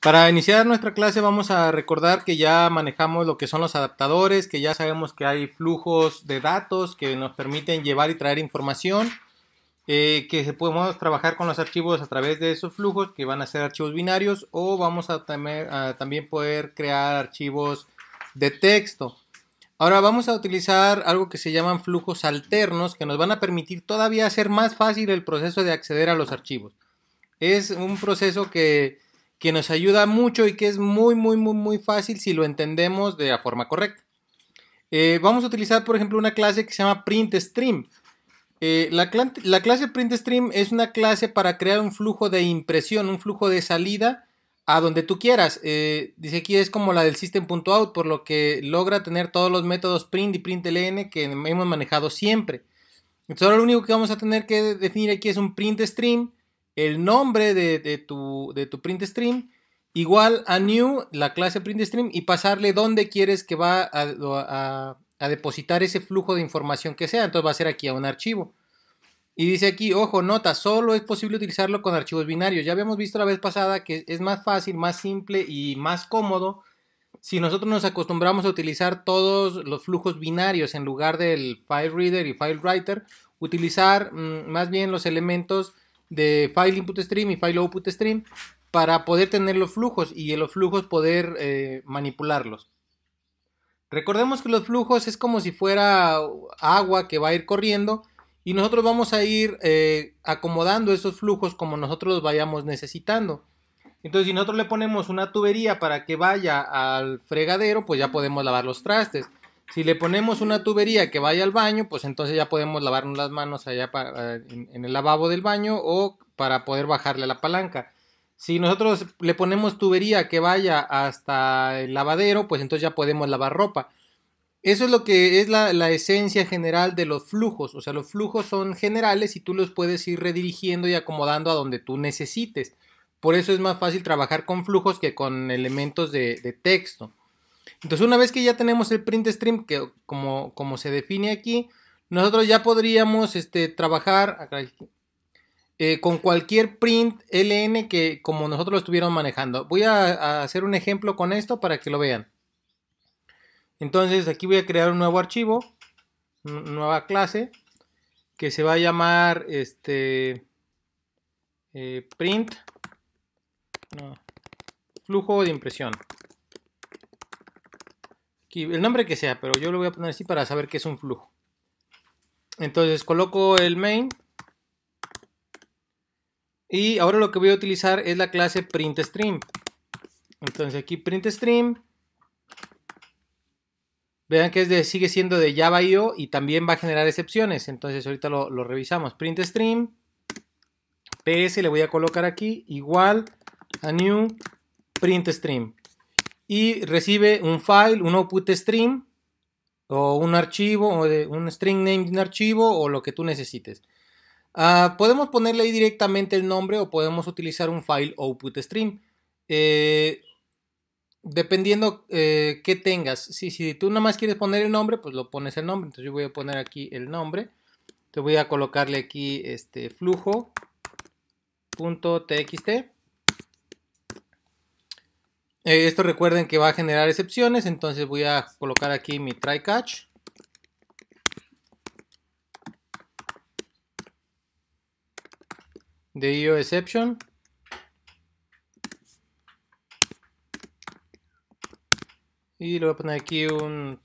Para iniciar nuestra clase vamos a recordar que ya manejamos lo que son los adaptadores, que ya sabemos que hay flujos de datos que nos permiten llevar y traer información, que podemos trabajar con los archivos a través de esos flujos que van a ser archivos binarios o vamos a también poder crear archivos de texto. Ahora vamos a utilizar algo que se llaman flujos alternos que nos van a permitir todavía hacer más fácil el proceso de acceder a los archivos. Es un proceso que nos ayuda mucho y que es muy fácil si lo entendemos de la forma correcta. Vamos a utilizar, por ejemplo, una clase que se llama PrintStream. La clase PrintStream es una clase para crear un flujo de impresión, un flujo de salida a donde tú quieras. Dice aquí es como la del system.out, por lo que logra tener todos los métodos print y println que hemos manejado siempre. Entonces ahora lo único que vamos a tener que definir aquí es un PrintStream, el nombre de tu PrintStream, igual a new, la clase PrintStream, y pasarle dónde quieres que va a depositar ese flujo de información que sea. Entonces va a ser aquí a un archivo. Y dice aquí, ojo, nota, solo es posible utilizarlo con archivos binarios. Ya habíamos visto la vez pasada que es más fácil, más simple y más cómodo si nosotros nos acostumbramos a utilizar todos los flujos binarios en lugar del file reader y file writer, utilizar más bien los elementos de file input stream y file output stream para poder tener los flujos y en los flujos poder manipularlos. Recordemos que los flujos es como si fuera agua que va a ir corriendo y nosotros vamos a ir acomodando esos flujos como nosotros los vayamos necesitando. Entonces, si nosotros le ponemos una tubería para que vaya al fregadero, pues ya podemos lavar los trastes. Si le ponemos una tubería que vaya al baño, pues entonces ya podemos lavarnos las manos allá en el lavabo del baño o para poder bajarle a la palanca. Si nosotros le ponemos tubería que vaya hasta el lavadero, pues entonces ya podemos lavar ropa. Eso es lo que es la esencia general de los flujos. O sea, los flujos son generales y tú los puedes ir redirigiendo y acomodando a donde tú necesites. Por eso es más fácil trabajar con flujos que con elementos de texto. Entonces, una vez que ya tenemos el PrintStream, que como se define aquí, nosotros ya podríamos trabajar con cualquier println que como nosotros lo estuviéramos manejando. Voy a hacer un ejemplo con esto para que lo vean. Entonces, aquí voy a crear un nuevo archivo, una nueva clase, que se va a llamar print. No, flujo de impresión. Aquí, el nombre que sea, pero yo lo voy a poner así para saber que es un flujo. Entonces coloco el main. Y ahora lo que voy a utilizar es la clase PrintStream. Entonces aquí PrintStream. Vean que sigue siendo de Java.io y también va a generar excepciones. Entonces ahorita lo revisamos. PrintStream. PS le voy a colocar aquí igual a new PrintStream. Y recibe un file, un output stream, o un archivo, o un string name de un archivo, o lo que tú necesites. Podemos ponerle ahí directamente el nombre, o podemos utilizar un file output stream. Dependiendo qué tengas. Si tú nada más quieres poner el nombre, pues lo pones el nombre. Entonces yo voy a poner aquí el nombre. Te voy a colocarle aquí flujo.txt. Esto recuerden que va a generar excepciones, entonces voy a colocar aquí mi try catch. De IO exception. Y le voy a poner aquí un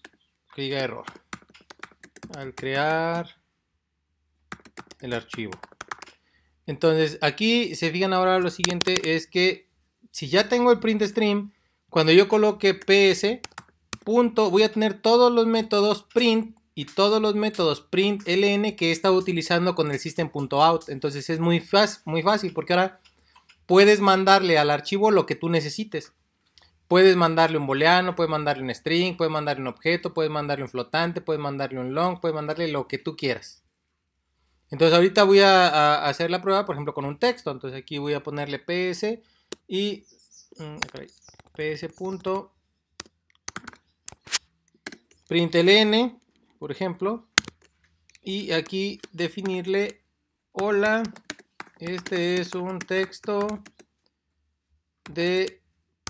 que diga error al crear el archivo. Entonces aquí se fijan ahora lo siguiente es que si ya tengo el PrintStream, cuando yo coloque ps punto, voy a tener todos los métodos print y todos los métodos println que he estado utilizando con el system.out. Entonces es muy fácil porque ahora puedes mandarle al archivo lo que tú necesites. Puedes mandarle un booleano, puedes mandarle un string, puedes mandarle un objeto, puedes mandarle un flotante, puedes mandarle un long, puedes mandarle lo que tú quieras. Entonces ahorita voy a hacer la prueba, por ejemplo, con un texto. Entonces aquí voy a ponerle ps y ps.println, por ejemplo, y aquí definirle hola, este es un texto de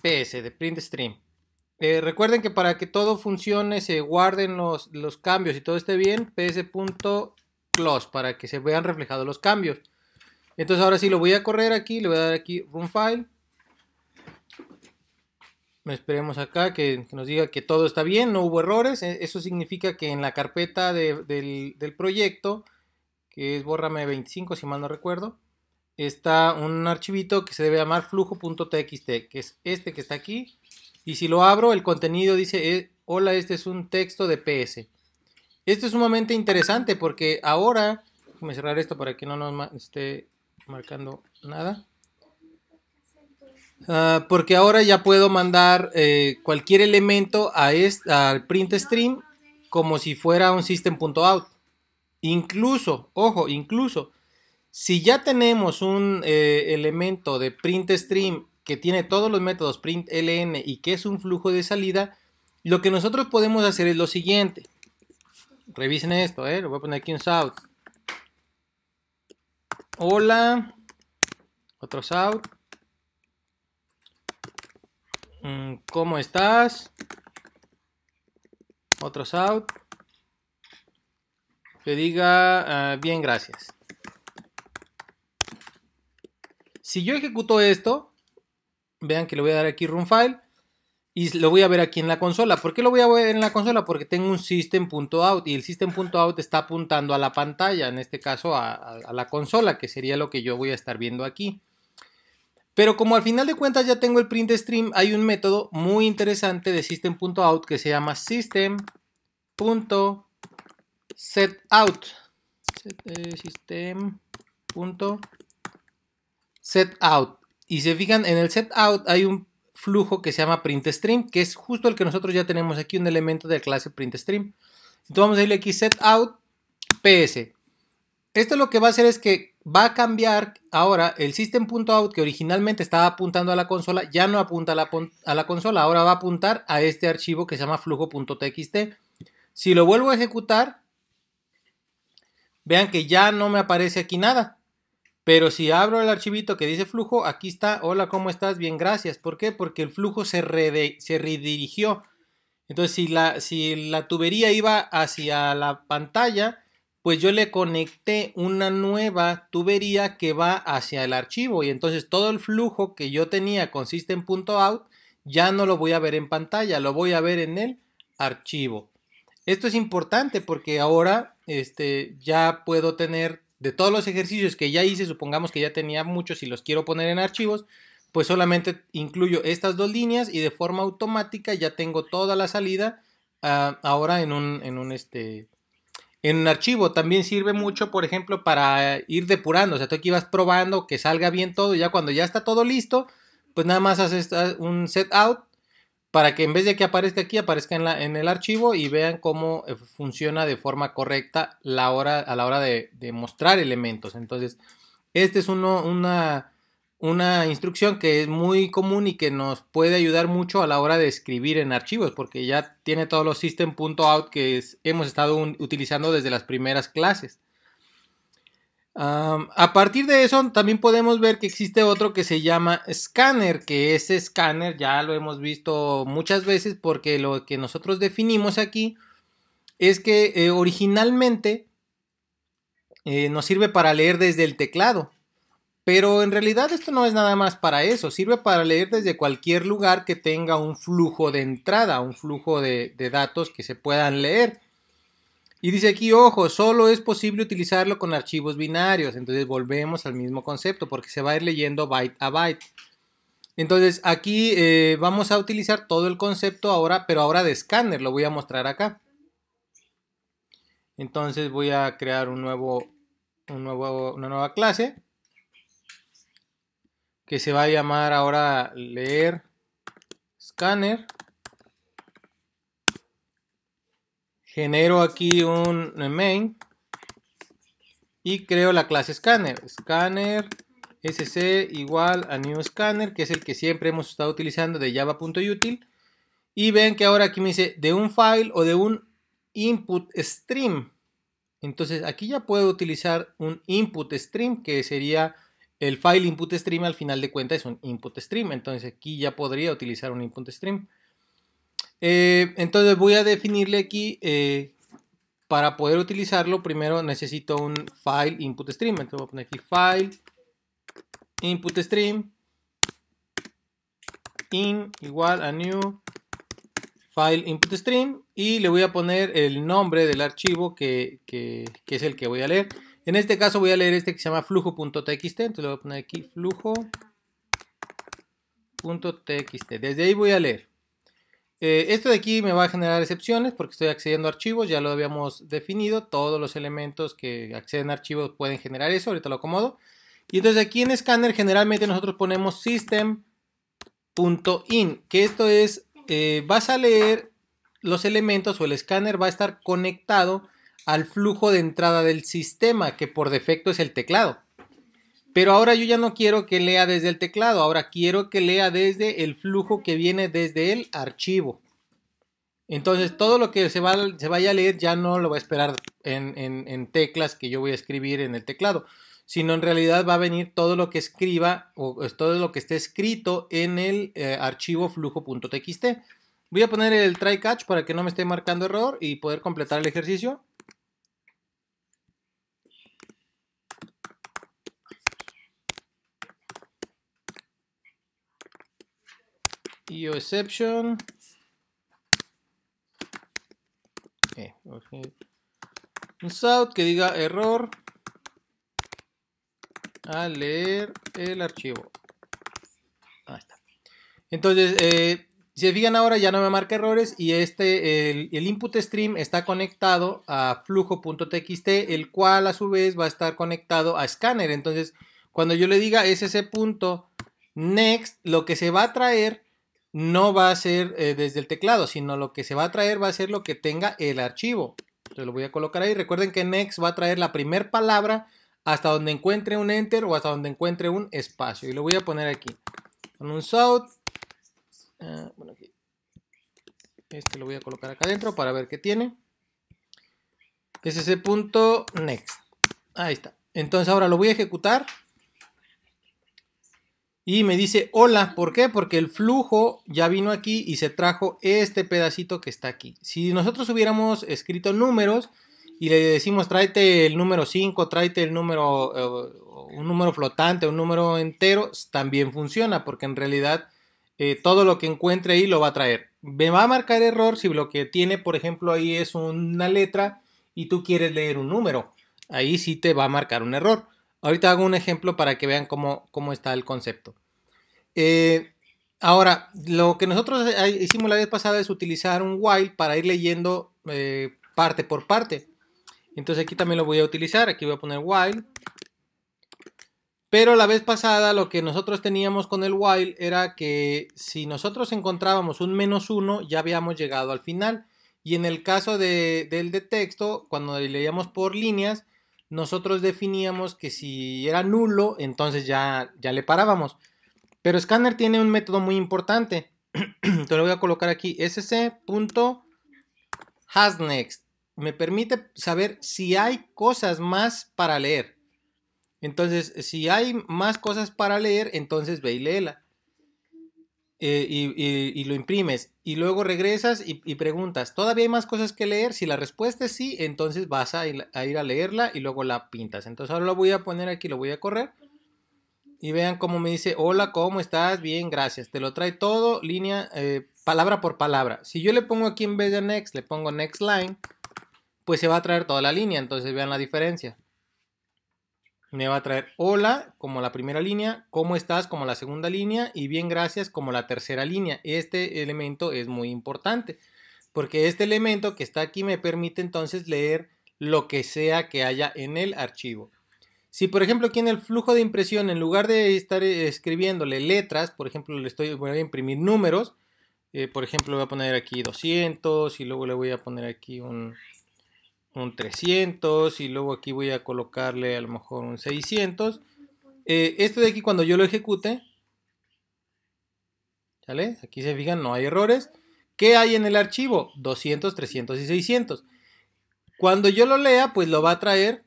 PS, de print stream. Recuerden que para que todo funcione se guarden los cambios y todo esté bien, ps.close para que se vean reflejados los cambios. Entonces ahora sí lo voy a correr aquí, le voy a dar aquí run file. Esperemos acá que nos diga que todo está bien, no hubo errores. Eso significa que en la carpeta del proyecto, que es bórrame 25 si mal no recuerdo, está un archivito que se debe llamar flujo.txt, que es este que está aquí. Y si lo abro, el contenido dice, hola, este es un texto de PS. Esto es sumamente interesante porque ahora, déjame cerrar esto para que no nos esté marcando nada. Porque ahora ya puedo mandar cualquier elemento al print stream como si fuera un system.out. Incluso, ojo, incluso, si ya tenemos un elemento de print stream que tiene todos los métodos println y que es un flujo de salida, lo que nosotros podemos hacer es lo siguiente. Revisen esto, le voy a poner aquí un shout. Hola, otro shout. ¿Cómo estás? Otro shout. Que diga bien, gracias. Si yo ejecuto esto, vean que le voy a dar aquí run file y lo voy a ver aquí en la consola. ¿Por qué lo voy a ver en la consola? Porque tengo un system.out y el system.out está apuntando a la pantalla, en este caso a la consola, que sería lo que yo voy a estar viendo aquí. Pero como al final de cuentas ya tengo el print stream, hay un método muy interesante de system.out que se llama system.setout. System.setout. Y se fijan, en el setout hay un flujo que se llama printStream, que es justo el que nosotros ya tenemos aquí, un elemento de clase printStream. Entonces vamos a irle aquí setout ps. Esto lo que va a hacer es que va a cambiar ahora el system.out, que originalmente estaba apuntando a la consola, ya no apunta a la consola, ahora va a apuntar a este archivo que se llama flujo.txt. Si lo vuelvo a ejecutar, vean que ya no me aparece aquí nada. Pero si abro el archivito que dice flujo, aquí está, hola, ¿cómo estás? Bien, gracias. ¿Por qué? Porque el flujo se redirigió. Entonces, si la tubería iba hacia la pantalla, pues yo le conecté una nueva tubería que va hacia el archivo. Y entonces todo el flujo que yo tenía con system.out ya no lo voy a ver en pantalla, lo voy a ver en el archivo. Esto es importante porque ahora ya puedo tener de todos los ejercicios que ya hice, supongamos que ya tenía muchos y los quiero poner en archivos, pues solamente incluyo estas dos líneas y de forma automática ya tengo toda la salida ahora en un archivo. También sirve mucho, por ejemplo, para ir depurando. O sea, tú aquí vas probando que salga bien todo. Ya cuando ya está todo listo, pues nada más haces un set out para que en vez de que aparezca aquí, aparezca en el archivo y vean cómo funciona de forma correcta a la hora de mostrar elementos. Entonces, esta es una instrucción que es muy común y que nos puede ayudar mucho a la hora de escribir en archivos, porque ya tiene todos los system.out que hemos estado utilizando desde las primeras clases. A partir de eso también podemos ver que existe otro que se llama Scanner, que ese Scanner ya lo hemos visto muchas veces porque lo que nosotros definimos aquí es que originalmente nos sirve para leer desde el teclado. Pero en realidad esto no es nada más para eso, sirve para leer desde cualquier lugar que tenga un flujo de entrada, un flujo de datos que se puedan leer. Y dice aquí, ojo, solo es posible utilizarlo con archivos binarios, entonces volvemos al mismo concepto porque se va a ir leyendo byte a byte. Entonces aquí vamos a utilizar todo el concepto ahora, pero ahora de escáner, lo voy a mostrar acá. Entonces voy a crear una nueva clase que se va a llamar ahora leer scanner. Genero aquí un main y creo la clase scanner. Scanner sc igual a new scanner, que es el que siempre hemos estado utilizando de java.util. Y ven que ahora aquí me dice de un file o de un input stream. Entonces aquí ya puedo utilizar un input stream, que sería el file input stream al final de cuentas es un input stream. Entonces aquí ya podría utilizar un input stream. Entonces voy a definirle aquí, para poder utilizarlo, primero necesito un file input stream. Entonces voy a poner aquí file input stream in igual a new file input stream y le voy a poner el nombre del archivo que es el que voy a leer. En este caso voy a leer este que se llama flujo.txt, entonces le voy a poner aquí flujo.txt. Desde ahí voy a leer. Esto de aquí me va a generar excepciones porque estoy accediendo a archivos, ya lo habíamos definido, todos los elementos que acceden a archivos pueden generar eso, ahorita lo acomodo. Y entonces aquí en Scanner generalmente nosotros ponemos system.in, que esto es, vas a leer los elementos o el escáner va a estar conectado al flujo de entrada del sistema, que por defecto es el teclado. Pero ahora yo ya no quiero que lea desde el teclado, ahora quiero que lea desde el flujo que viene desde el archivo. Entonces todo lo que se vaya a leer ya no lo va a esperar en teclas que yo voy a escribir en el teclado, sino en realidad va a venir todo lo que escriba o todo lo que esté escrito en el archivo flujo.txt. Voy a poner el try catch para que no me esté marcando error y poder completar el ejercicio. IO exception. Un out que diga error al leer el archivo. Ahí está. Entonces, si se fijan ahora ya no me marca errores y el input stream está conectado a flujo.txt, el cual a su vez va a estar conectado a scanner. Entonces, cuando yo le diga sc.next, lo que se va a traer no va a ser desde el teclado, sino lo que se va a traer va a ser lo que tenga el archivo. Entonces lo voy a colocar ahí. Recuerden que next va a traer la primera palabra hasta donde encuentre un enter o hasta donde encuentre un espacio. Y lo voy a poner aquí. Con un south. Bueno, aquí. Este lo voy a colocar acá adentro para ver qué tiene. sc.next. Ahí está. Entonces ahora lo voy a ejecutar. Y me dice hola, ¿por qué? Porque el flujo ya vino aquí y se trajo este pedacito que está aquí. Si nosotros hubiéramos escrito números y le decimos tráete el número 5, tráete el número, un número flotante, un número entero, también funciona porque en realidad todo lo que encuentre ahí lo va a traer. Me va a marcar error si lo que tiene, por ejemplo, ahí es una letra y tú quieres leer un número. Ahí sí te va a marcar un error. Ahorita hago un ejemplo para que vean cómo está el concepto. Ahora, lo que nosotros hicimos la vez pasada es utilizar un while para ir leyendo parte por parte. Entonces aquí también lo voy a utilizar. Aquí voy a poner while. Pero la vez pasada lo que nosotros teníamos con el while era que si nosotros encontrábamos un -1 ya habíamos llegado al final. Y en el caso del de texto, cuando leíamos por líneas, nosotros definíamos que si era nulo, entonces ya le parábamos. Pero Scanner tiene un método muy importante. Entonces lo voy a colocar aquí. sc.hasNext. Me permite saber si hay cosas más para leer. Entonces, si hay más cosas para leer, entonces ve y léela. Y lo imprimes. Y luego regresas y preguntas, ¿todavía hay más cosas que leer? Si la respuesta es sí, entonces vas a ir a leerla y luego la pintas. Entonces ahora lo voy a poner aquí, lo voy a correr. Y vean cómo me dice, hola, ¿cómo estás? Bien, gracias. Te lo trae todo, línea, palabra por palabra. Si yo le pongo aquí en vez de next, le pongo next line, pues se va a traer toda la línea. Entonces vean la diferencia. Me va a traer hola como la primera línea, ¿cómo estás? Como la segunda línea y bien, gracias como la tercera línea. Este elemento es muy importante porque este elemento que está aquí me permite entonces leer lo que sea que haya en el archivo. Si por ejemplo aquí en el flujo de impresión, en lugar de estar escribiéndole letras, por ejemplo voy a imprimir números, por ejemplo voy a poner aquí 200 y luego le voy a poner aquí un 300 y luego aquí voy a colocarle a lo mejor un 600. Esto de aquí cuando yo lo ejecute, ¿sale? Aquí se fijan, no hay errores. ¿Qué hay en el archivo? 200, 300 y 600. Cuando yo lo lea, pues lo va a traer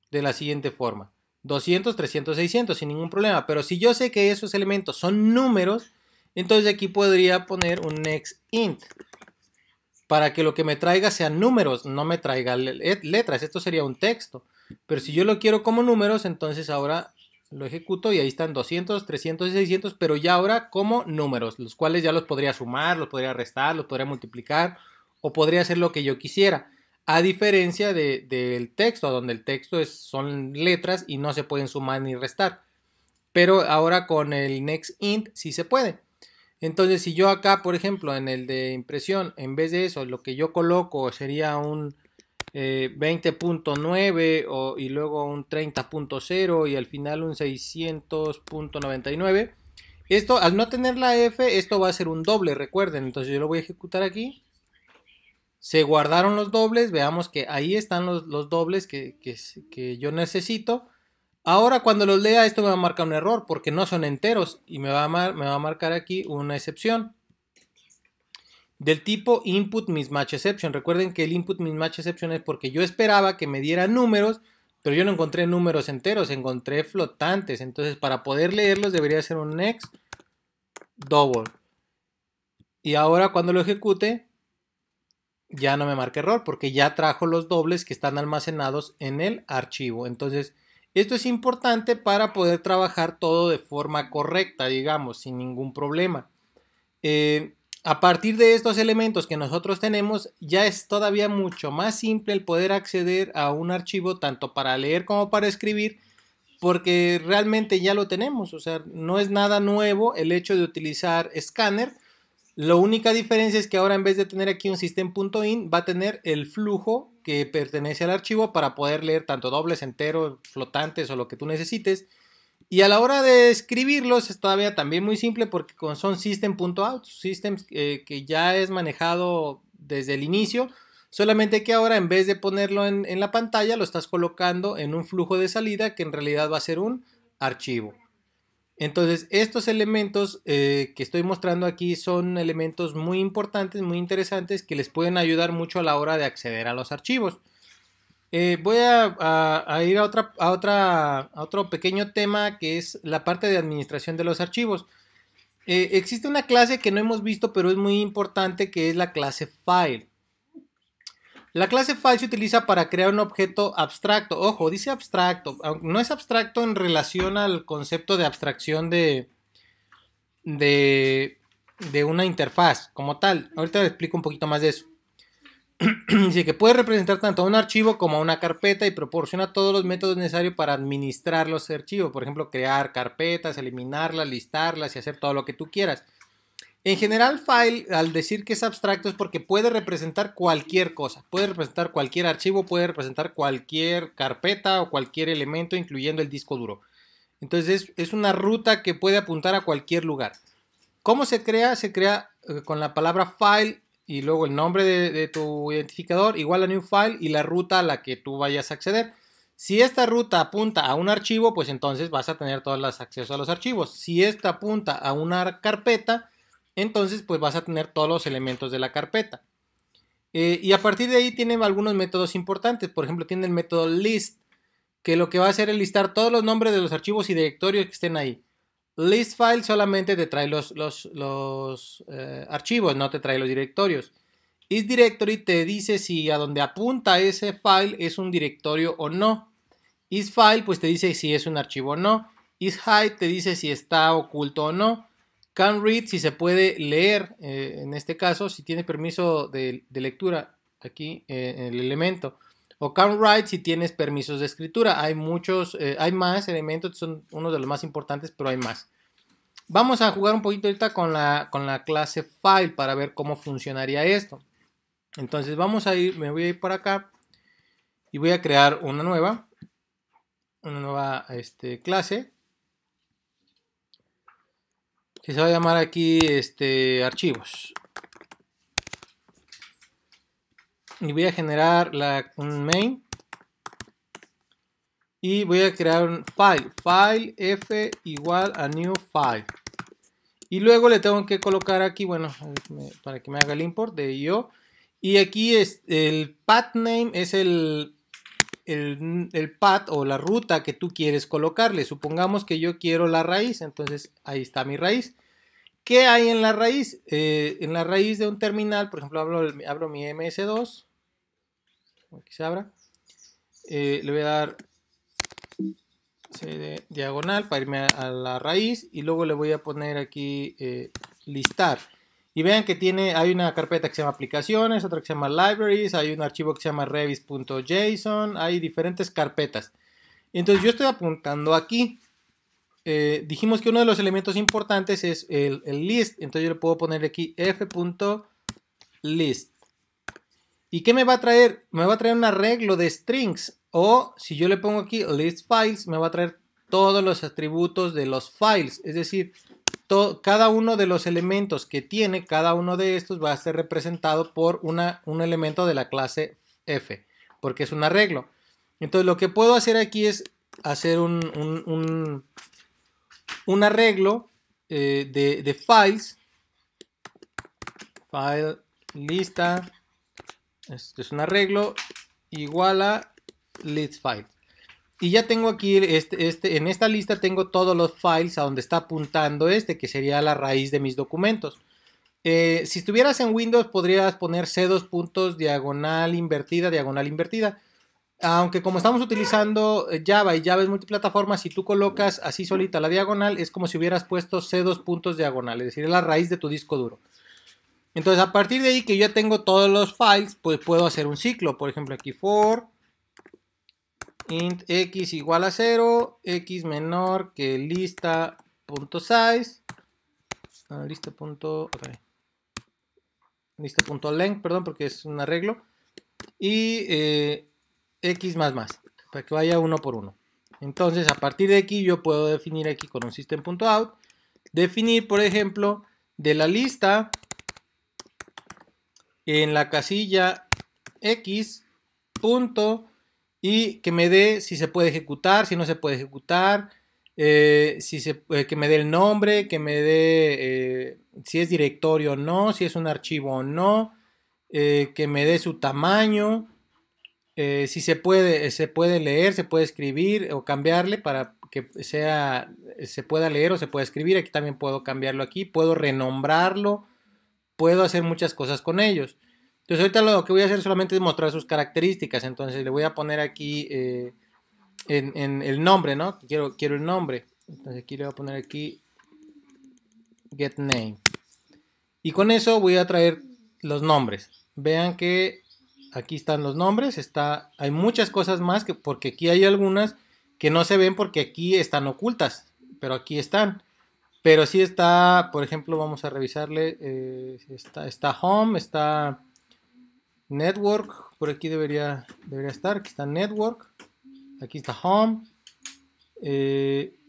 de la siguiente forma. 200, 300, 600 sin ningún problema. Pero si yo sé que esos elementos son números, entonces aquí podría poner un next int para que lo que me traiga sean números, no me traiga letras. Esto sería un texto. Pero si yo lo quiero como números, entonces ahora lo ejecuto y ahí están 200, 300 y 600, pero ya ahora como números, los cuales ya los podría sumar, los podría restar, los podría multiplicar o podría hacer lo que yo quisiera. A diferencia del texto, donde el texto son letras y no se pueden sumar ni restar. Pero ahora con el next int sí se puede. Entonces si yo acá, por ejemplo, en el de impresión, en vez de eso, lo que yo coloco sería un 20.9 y luego un 30.0 y al final un 600.99. Esto, al no tener la F, esto va a ser un doble, recuerden. Entonces yo lo voy a ejecutar aquí. Se guardaron los dobles, veamos que ahí están los dobles que yo necesito. Ahora cuando los lea esto me va a marcar un error porque no son enteros y me va a marcar aquí una excepción del tipo input mismatch exception. Recuerden que el input mismatch exception es porque yo esperaba que me diera números, pero yo no encontré números enteros, encontré flotantes. Entonces para poder leerlos debería ser un next double. Y ahora cuando lo ejecute ya no me marca error porque ya trajo los dobles que están almacenados en el archivo. Entonces esto es importante para poder trabajar todo de forma correcta, digamos, sin ningún problema. A partir de estos elementos que nosotros tenemos, ya es todavía mucho más simple el poder acceder a un archivo tanto para leer como para escribir, porque realmente ya lo tenemos. O sea, no es nada nuevo el hecho de utilizar Scanner. La única diferencia es que ahora en vez de tener aquí un system.in va a tener el flujo que pertenece al archivo para poder leer tanto dobles, enteros, flotantes o lo que tú necesites. Y a la hora de escribirlos es todavía también muy simple porque son system.out, systems que ya es manejado desde el inicio, solamente que ahora en vez de ponerlo en la pantalla lo estás colocando en un flujo de salida que en realidad va a ser un archivo. Entonces estos elementos que estoy mostrando aquí son elementos muy importantes, muy interesantes que les pueden ayudar mucho a la hora de acceder a los archivos. Voy a ir a otro pequeño tema que es la parte de administración de los archivos. Existe una clase que no hemos visto pero es muy importante, que es la clase file. La clase file se utiliza para crear un objeto abstracto. Ojo, dice abstracto, no es abstracto en relación al concepto de abstracción de una interfaz como tal. Ahorita les explico un poquito más de eso. Dice que puede representar tanto a un archivo como a una carpeta y proporciona todos los métodos necesarios para administrar los archivos. Por ejemplo, crear carpetas, eliminarlas, listarlas y hacer todo lo que tú quieras. En general, file, al decir que es abstracto, es porque puede representar cualquier cosa. Puede representar cualquier archivo, puede representar cualquier carpeta o cualquier elemento, incluyendo el disco duro. Entonces, es una ruta que puede apuntar a cualquier lugar. ¿Cómo se crea? Se crea con la palabra file y luego el nombre de tu identificador igual a new file y la ruta a la que tú vayas a acceder. Si esta ruta apunta a un archivo, pues entonces vas a tener todos los accesos a los archivos. Si esta apunta a una carpeta, entonces pues vas a tener todos los elementos de la carpeta. Y a partir de ahí tienen algunos métodos importantes. Por ejemplo, tiene el método list, que lo que va a hacer es listar todos los nombres de los archivos y directorios que estén ahí. List file solamente te trae los archivos, no te trae los directorios. IsDirectory te dice si a donde apunta ese file es un directorio o no. IsFile pues te dice si es un archivo o no. IsHide te dice si está oculto o no. CanRead si se puede leer, en este caso si tiene permiso de lectura aquí en el elemento. O CanWrite si tienes permisos de escritura. Hay muchos, hay más elementos, son uno de los más importantes, pero hay más. Vamos a jugar un poquito ahorita con la clase file para ver cómo funcionaría esto. Entonces vamos a ir, me voy a ir por acá y voy a crear una nueva clase que se va a llamar aquí archivos. Y voy a generar un main y voy a crear un file f igual a new file y luego le tengo que colocar aquí, bueno, para que me haga el import de IO, y aquí es el path name, es el el path o la ruta que tú quieres colocarle. Supongamos que yo quiero la raíz, entonces ahí está mi raíz. ¿Qué hay en la raíz? En la raíz de un terminal, por ejemplo, abro mi MS2, aquí se abra, le voy a dar CD diagonal para irme a la raíz y luego le voy a poner aquí listar. Y vean que hay una carpeta que se llama aplicaciones, otra que se llama libraries, hay un archivo que se llama revis.json, hay diferentes carpetas. Entonces yo estoy apuntando aquí. Dijimos que uno de los elementos importantes es el list, entonces yo le puedo poner aquí f.list. ¿Y qué me va a traer? Me va a traer un arreglo de strings. O si yo le pongo aquí list files, me va a traer todos los atributos de los files. Es decir, cada uno de los elementos que tiene, cada uno de estos va a ser representado por un elemento de la clase f, porque es un arreglo. Entonces lo que puedo hacer aquí es hacer un arreglo de files. File lista. Este es un arreglo igual a list file. Y ya tengo aquí, en esta lista tengo todos los files a donde está apuntando que sería la raíz de mis documentos. Si estuvieras en Windows podrías poner C2 puntos, diagonal invertida, diagonal invertida. Aunque como estamos utilizando Java y Java es multiplataforma, si tú colocas así solita la diagonal, es como si hubieras puesto C2 puntos diagonal, es decir, es la raíz de tu disco duro. Entonces, a partir de ahí que yo ya tengo todos los files, pues puedo hacer un ciclo. Por ejemplo, aquí for int x igual a 0, x menor que lista.size, lista.length, perdón, porque es un arreglo, y x más, para que vaya uno por uno. Entonces, a partir de aquí yo puedo definir aquí con un system.out, definir, por ejemplo, de la lista en la casilla x punto y que me dé si se puede ejecutar, si no se puede ejecutar, que me dé el nombre, que me dé si es directorio o no, si es un archivo o no, que me dé su tamaño, si se puede leer, se puede escribir o cambiarle para que se pueda leer o se pueda escribir. Aquí también puedo cambiarlo aquí, puedo renombrarlo, puedo hacer muchas cosas con ellos. Entonces ahorita lo que voy a hacer solamente es mostrar sus características. Entonces le voy a poner aquí en el nombre, ¿no? Quiero el nombre. Entonces aquí le voy a poner aquí get name. Y con eso voy a traer los nombres. Vean que aquí están los nombres. Hay muchas cosas más porque aquí hay algunas que no se ven porque aquí están ocultas. Pero aquí están. Pero sí está, por ejemplo, vamos a revisarle. Está home, está network, por aquí debería estar. Aquí está network, aquí está home,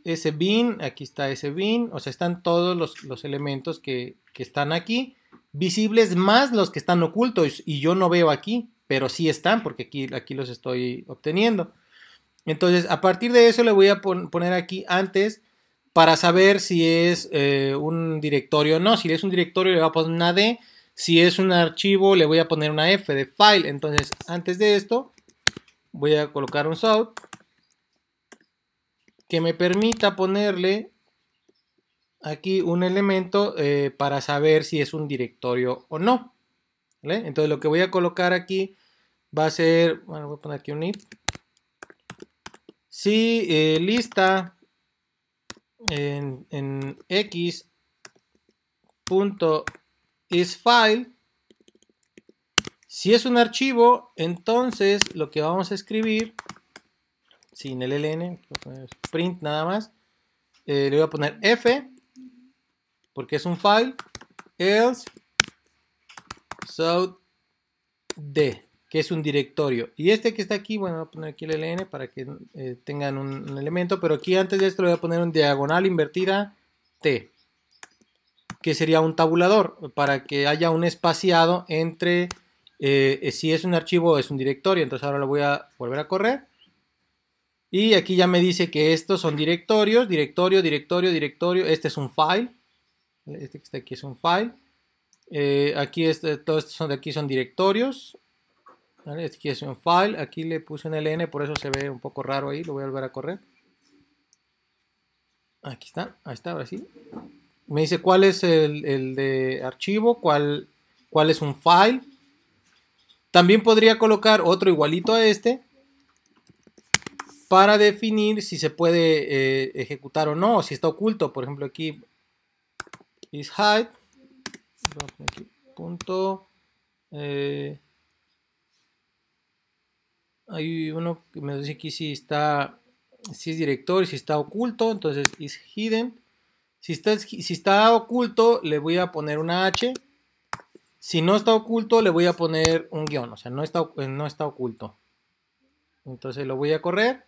sbin, aquí está sbin. O sea, están todos los elementos que están aquí, visibles más los que están ocultos y yo no veo aquí, pero sí están porque aquí los estoy obteniendo. Entonces, a partir de eso le voy a poner aquí antes para saber si es un directorio o no. Si es un directorio le voy a poner una D. Si es un archivo le voy a poner una F de file. Entonces, antes de esto, voy a colocar un sort que me permita ponerle aquí un elemento para saber si es un directorio o no. ¿Vale? Entonces, lo que voy a colocar aquí va a ser, bueno, voy a poner aquí un if. Si lista en x punto isFile, si es un archivo, entonces lo que vamos a escribir sin el ln, print nada más, le voy a poner f porque es un file, else so d, que es un directorio, y este que está aquí, bueno, voy a poner aquí el ln para que tengan un elemento, pero aquí antes de esto le voy a poner un diagonal invertida t, que sería un tabulador, para que haya un espaciado entre si es un archivo o es un directorio. Entonces ahora lo voy a volver a correr. Y aquí ya me dice que estos son directorios, directorio, directorio, directorio. Este es un file. Este que está aquí es un file. Aquí todos estos de aquí son directorios. ¿Vale? Aquí es un file, aquí le puse un LN, por eso se ve un poco raro ahí, lo voy a volver a correr. Aquí está, ahí está, ahora sí. Me dice cuál es el de archivo, cuál es un file. También podría colocar otro igualito a este para definir si se puede ejecutar o no, o si está oculto. Por ejemplo, aquí is hide. Aquí, punto. Hay uno que me dice aquí si es directorio, si está oculto, entonces is hidden. Si está oculto, le voy a poner una H. Si no está oculto, le voy a poner un guión, o sea, no está oculto. Entonces lo voy a correr.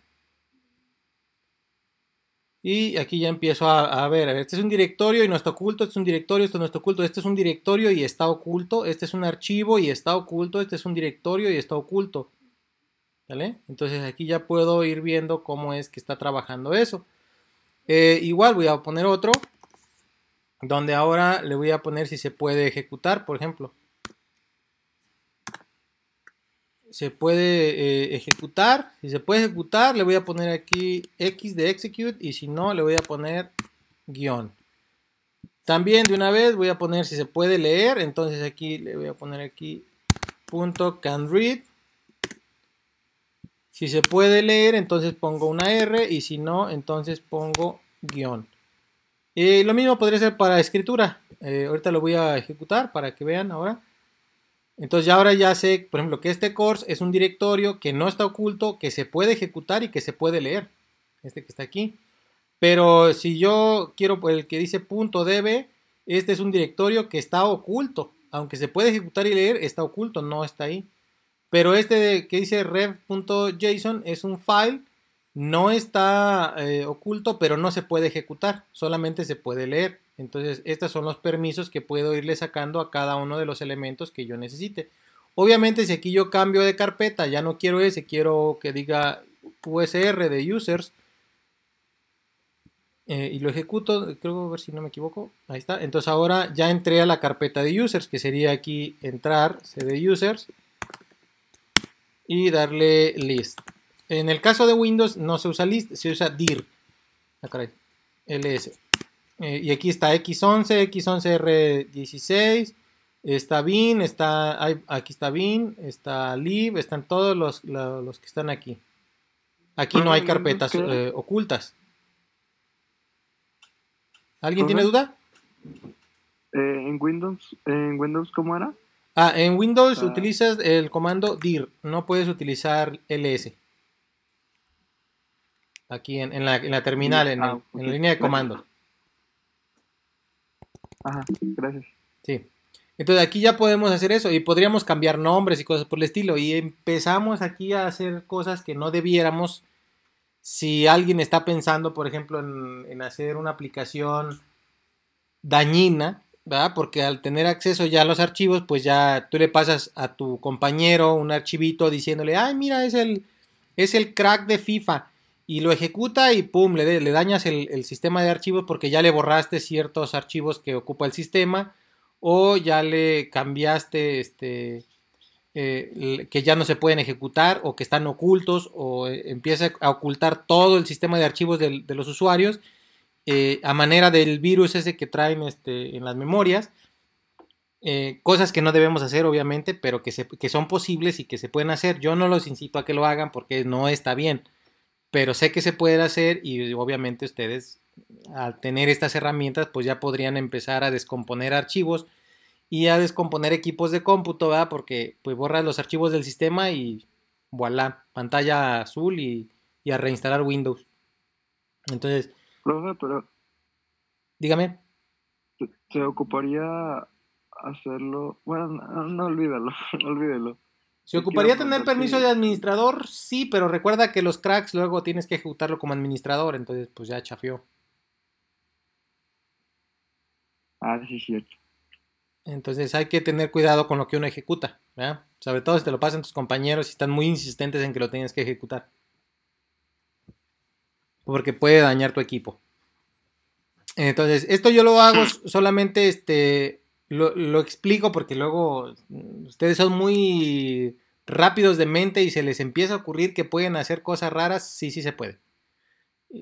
Y aquí ya empiezo a ver, este es un directorio y no está oculto, este es un directorio, esto no está oculto, este es un directorio y está oculto, este es un archivo y está oculto, este es un directorio y está oculto. ¿Vale? Entonces aquí ya puedo ir viendo cómo es que está trabajando eso. Igual voy a poner otro, donde ahora le voy a poner si se puede ejecutar, por ejemplo. Se puede ejecutar, si se puede ejecutar le voy a poner aquí X de execute y si no le voy a poner guión. También de una vez voy a poner si se puede leer, entonces aquí le voy a poner aquí punto can read. Si se puede leer, entonces pongo una R y si no, entonces pongo guión. Lo mismo podría ser para escritura. Ahorita lo voy a ejecutar para que vean ahora. Entonces ya ahora ya sé, por ejemplo, que este course es un directorio que no está oculto, que se puede ejecutar y que se puede leer. Este que está aquí. Pero si yo quiero el que dice .db, este es un directorio que está oculto. Aunque se puede ejecutar y leer, está oculto, no está ahí. Pero este que dice rev.json es un file, no está oculto, pero no se puede ejecutar, solamente se puede leer. Entonces, estos son los permisos que puedo irle sacando a cada uno de los elementos que yo necesite. Obviamente, si aquí yo cambio de carpeta, ya no quiero ese, quiero que diga USR de users, y lo ejecuto, creo, a ver si no me equivoco, ahí está. Entonces ahora ya entré a la carpeta de users, que sería aquí entrar, cd users, y darle list. En el caso de Windows no se usa list, se usa dir. Ah, caray, ls. Y aquí está X11, X11R16, está bin, aquí está bin, está lib, están todos los que están aquí. Aquí no Profe, hay ¿en Windows carpetas qué era? ocultas. ¿Alguien tiene Profe, duda? ¿en Windows cómo era? En Windows Ah, utilizas el comando dir, no puedes utilizar ls. Aquí en la terminal, en ok, la línea de gracias. comandos. Ajá, gracias. Sí. Entonces aquí ya podemos hacer eso y podríamos cambiar nombres y cosas por el estilo. Y empezamos aquí a hacer cosas que no debiéramos si alguien está pensando, por ejemplo, en hacer una aplicación dañina, ¿verdad? Porque al tener acceso ya a los archivos, pues ya tú le pasas a tu compañero un archivito diciéndole, ay, mira, es el crack de FIFA. Y lo ejecuta y pum, le dañas el sistema de archivos porque ya le borraste ciertos archivos que ocupa el sistema o ya le cambiaste que ya no se pueden ejecutar o que están ocultos o empieza a ocultar todo el sistema de archivos de los usuarios a manera del virus ese que traen en las memorias. Cosas que no debemos hacer, obviamente, pero que son posibles y que se pueden hacer. Yo no los incito a que lo hagan porque no está bien, pero sé que se puede hacer y obviamente ustedes, al tener estas herramientas, pues ya podrían empezar a descomponer archivos y a descomponer equipos de cómputo, ¿verdad? Porque pues borras los archivos del sistema y voilà, pantalla azul y a reinstalar Windows. Entonces, Profe, pero dígame. se ocuparía hacerlo. Bueno, no, no olvídalo, olvídelo. ¿Se Es que iba a ocuparía tener preguntar permiso de si. administrador? Sí, pero recuerda que los cracks luego tienes que ejecutarlo como administrador, entonces pues ya chafió. Ah, sí, es cierto. Entonces hay que tener cuidado con lo que uno ejecuta, ¿verdad? Sobre todo si te lo pasan tus compañeros y están muy insistentes en que lo tienes que ejecutar, porque puede dañar tu equipo. Entonces, esto yo lo hago solamente, lo explico porque luego ustedes son muy rápidos de mente y se les empieza a ocurrir que pueden hacer cosas raras, sí, sí se puede.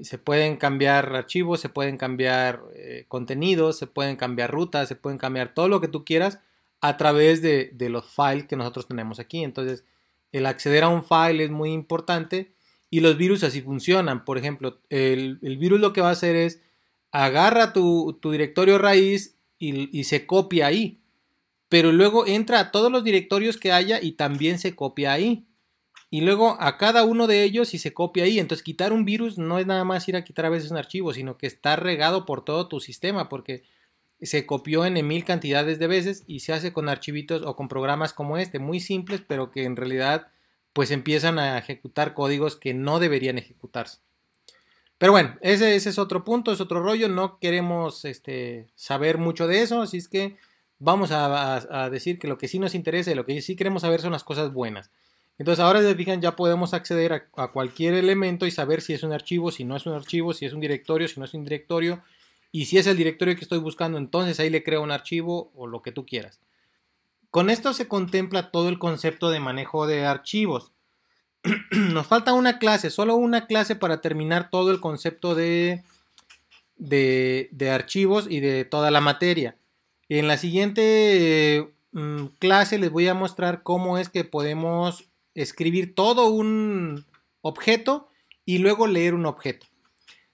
Se pueden cambiar archivos, se pueden cambiar contenidos, se pueden cambiar rutas, se pueden cambiar todo lo que tú quieras a través de los files que nosotros tenemos aquí. Entonces, el acceder a un file es muy importante y los virus así funcionan. Por ejemplo, el virus lo que va a hacer es agarra tu directorio raíz y se copia ahí, pero luego entra a todos los directorios que haya y también se copia ahí. Y luego a cada uno de ellos y se copia ahí. Entonces quitar un virus no es nada más ir a quitar a veces un archivo, sino que está regado por todo tu sistema porque se copió en mil cantidades de veces y se hace con archivitos o con programas como este, muy simples, pero que en realidad pues empiezan a ejecutar códigos que no deberían ejecutarse. Pero bueno, ese es otro punto, es otro rollo, no queremos saber mucho de eso, así es que vamos a decir que lo que sí nos interesa y lo que sí queremos saber son las cosas buenas. Entonces ahora si se fijan ya podemos acceder a cualquier elemento y saber si es un archivo, si no es un archivo, si es un directorio, si no es un directorio. Y si es el directorio que estoy buscando, entonces ahí le creo un archivo o lo que tú quieras. Con esto se contempla todo el concepto de manejo de archivos. Nos falta una clase, solo una clase para terminar todo el concepto de archivos y de toda la materia. En la siguiente clase les voy a mostrar cómo es que podemos escribir todo un objeto y luego leer un objeto.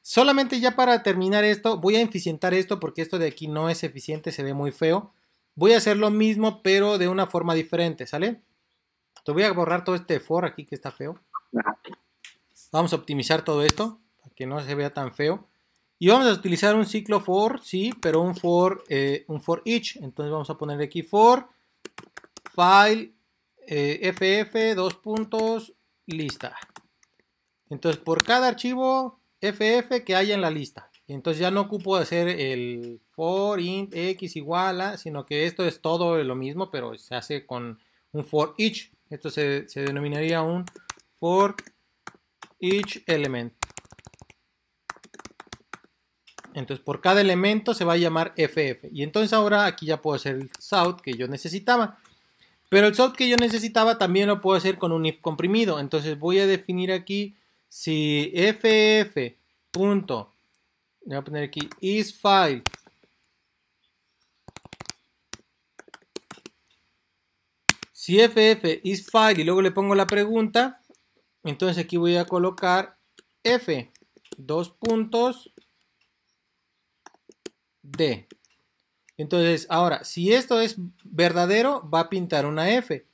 Solamente ya para terminar esto, voy a eficientar esto porque esto de aquí no es eficiente, se ve muy feo. Voy a hacer lo mismo pero de una forma diferente, ¿sale? Te voy a borrar todo este for aquí que está feo. Vamos a optimizar todo esto para que no se vea tan feo. Y vamos a utilizar un ciclo for, sí, pero un for each. Entonces vamos a poner aquí for file ff dos puntos lista. Entonces por cada archivo ff que haya en la lista. Entonces ya no ocupo hacer el for int x igual a, sino que esto es todo lo mismo, pero se hace con un for each. Esto se denominaría un for each element. Entonces por cada elemento se va a llamar ff. Y entonces ahora aquí ya puedo hacer el south que yo necesitaba. Pero el south que yo necesitaba también lo puedo hacer con un if comprimido. Entonces voy a definir aquí si ff punto, voy a poner aquí isFile si ff isFile y luego le pongo la pregunta, entonces aquí voy a colocar f dos puntos d. Entonces ahora si esto es verdadero va a pintar una f.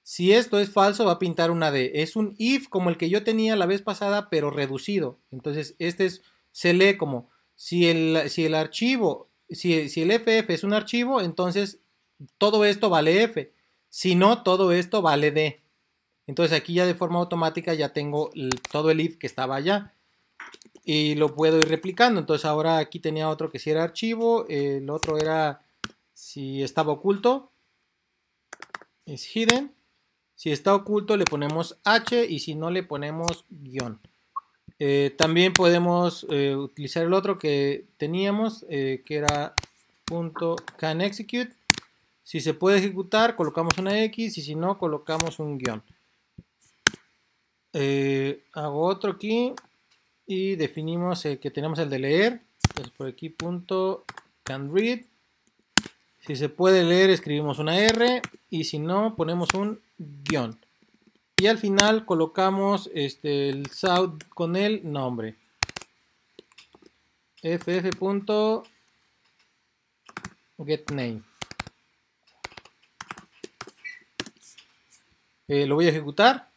Si esto es falso, va a pintar una D. Es un if como el que yo tenía la vez pasada, pero reducido. Entonces, se lee como si el archivo, si el FF es un archivo, entonces todo esto vale F. Si no, todo esto vale D. Entonces aquí ya de forma automática ya tengo todo el if que estaba allá. Y lo puedo ir replicando. Entonces ahora aquí tenía otro que si era archivo, el otro era si estaba oculto, es hidden. Si está oculto le ponemos H y si no le ponemos guión. También podemos utilizar el otro que teníamos que era .canExecute. Si se puede ejecutar colocamos una X y si no colocamos un guión. Hago otro aquí y definimos que tenemos el de leer. Entonces por aquí .canRead. Si se puede leer escribimos una R y si no ponemos un guión. Y al final colocamos el south con el nombre. ff.getName. Lo voy a ejecutar.